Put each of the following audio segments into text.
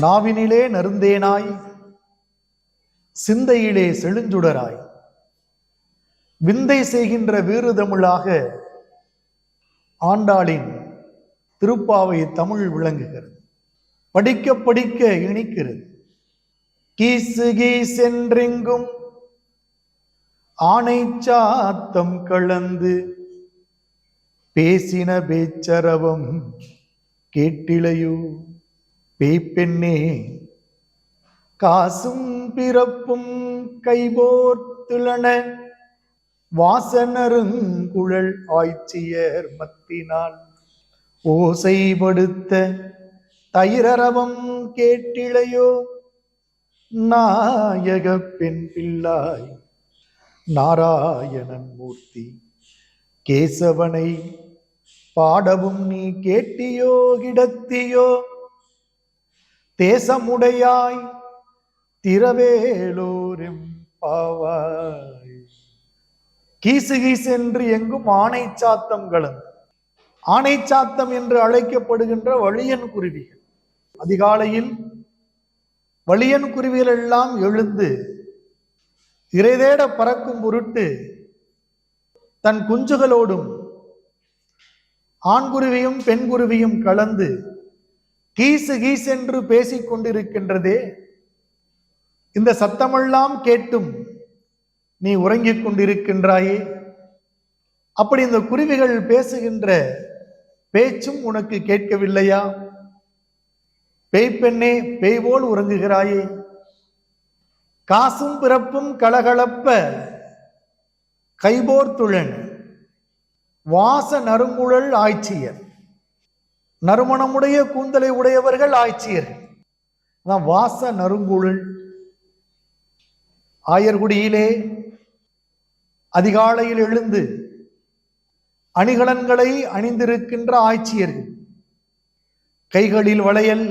நாவினிலே நறுந்தேனாய், சிந்தையிலே செழுஞ்சுடராய், விந்தை செய்கின்ற வீறு தமிழாக ஆண்டாளின் திருப்பாவை தமிழ் விளங்குகிறது. படிக்க படிக்க இனிக்கிறது. கீசு கீசென்றெங்கும் ஆனை சாத்தம் கலந்து பேசின பேச்சரவம் கேட்டிலையோ பேய்ப்பெண்ணே, காசும் பிறப்பும் கைபோர்த்துளன வாசனருங்குழல் ஆய்ச்சியர் மத்தினால் ஓசைப்படுத்த தயிரரவம் கேட்டிலையோ நாயக பெண் பிள்ளாய் நாராயணன் மூர்த்தி கேசவனை பாடவும் நீ கேட்டியோ கிடத்தியோ தேசமுடையாய் திரவேலோரும் பாவாய். கீசு கீசு என்று எங்கும் ஆனை சாத்தம் கலந்து, ஆனை சாத்தம் என்று அழைக்கப்படுகின்ற வழியன் குருவிகள், அதிகாலையில் வழியன் குருவிகள் எல்லாம் எழுந்து இறைதேட பறக்கும் பொருட்டு தன் குஞ்சுகளோடும் ஆண்குருவியும் பெண் குருவியும் கலந்து கீசு கீசென்று பேசிக் கொண்டிருக்கின்றதே, இந்த சத்தமெல்லாம் கேட்டும் நீ உறங்கிக் கொண்டிருக்கின்றாயே, அப்படி இந்த குருவிகள் பேசுகின்ற பேச்சும் உனக்கு கேட்கவில்லையா? பேய்ப்பெண்ணே, பேய் போல் உறங்குகிறாயே. காசும் பிறப்பும் கலகலப்ப கைபோர்த்துளன் வாச நறுங்குழல் ஆய்ச்சியர், நறுமணமுடைய கூந்தலை உடையவர்கள் ஆய்ச்சியர்கள். வாச நறுங்குழல். ஆயர்குடியிலே அதிகாலையில் எழுந்து அணிகலன்களை அணிந்திருக்கின்ற ஆய்ச்சியர்கள், கைகளில் வளையல்,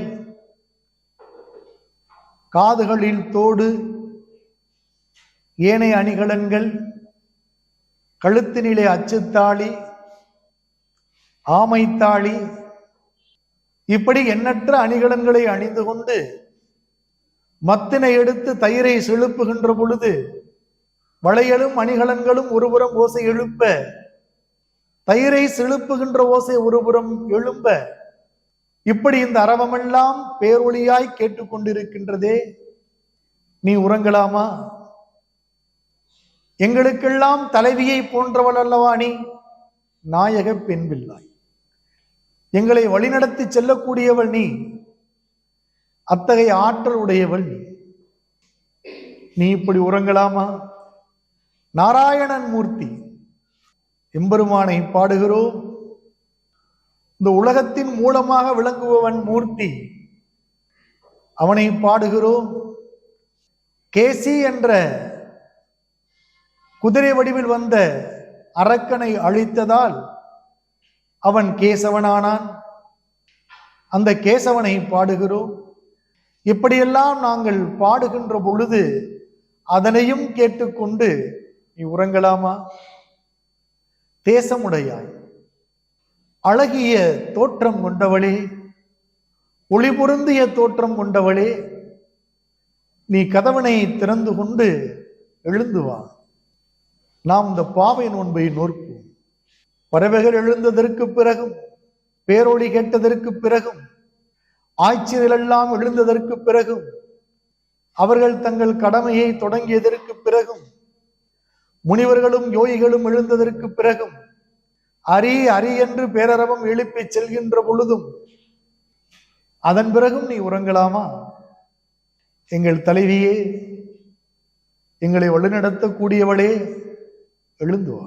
காதுகளில் தோடு, ஏனைய அணிகலன்கள், கழுத்தினிலே அச்சுத்தாளி, ஆமைத்தாளி, இப்படி எண்ணற்ற அணிகலன்களை அணிந்து கொண்டு மத்தினை எடுத்து தயிரை செழுப்புகின்ற பொழுது வளையலும் அணிகலன்களும் ஒருபுறம் ஓசை எழுப்ப, தயிரை செழுப்புகின்ற ஓசை ஒருபுறம் எழும்ப, இப்படி இந்த அரவமெல்லாம் பேரொளியாய் கேட்டுக்கொண்டிருக்கின்றதே, நீ உறங்கலாமா? எங்களுக்கெல்லாம் தலைவியை போன்றவள் அல்லவா நீ, நாயக பெண் பிள்ளாய், எங்களை வழிநடத்தி செல்லக்கூடியவள் நீ, அத்தகைய ஆற்றல் உடையவள் நீ, நீ இப்படி உறங்கலாமா? நாராயணன் மூர்த்தி எம்பெருமானை பாடுகிறோம். இந்த உலகத்தின் மூலமாக விளங்குபவன் மூர்த்தி, அவனை பாடுகிறோம். கேசி என்ற குதிரை வடிவில் வந்த அரக்கனை அழித்ததால் அவன் கேசவனானான். அந்த கேசவனை பாடுகிறோம். இப்படியெல்லாம் நாங்கள் பாடுகின்ற பொழுது அதனையும் கேட்டுக்கொண்டு நீ உறங்கலாமா? தேசமுடையாய், அழகிய தோற்றம் கொண்டவளே, ஒளி பொருந்திய தோற்றம் கொண்டவளே, நீ கதவனை திறந்து கொண்டு எழுந்து வா. நாம் இந்த பாவை நோன்பை நோற்போம். பறவைகள் எழுந்ததற்கு பிறகும், பேரொளி கேட்டதற்கு பிறகும், ஆட்சிகளெல்லாம் எழுந்ததற்கு பிறகும், அவர்கள் தங்கள் கடமையை தொடங்கியதற்கு பிறகும், முனிவர்களும் யோகிகளும் எழுந்ததற்கு பிறகும், அரி அரி என்று பேரரவம் எழுப்பி செல்கின்ற பொழுதும், அதன் பிறகும் நீ உறங்கலாமா? எங்கள் தலைவியே, எங்களை வழிநடத்தக்கூடியவளே, எழுந்து வா.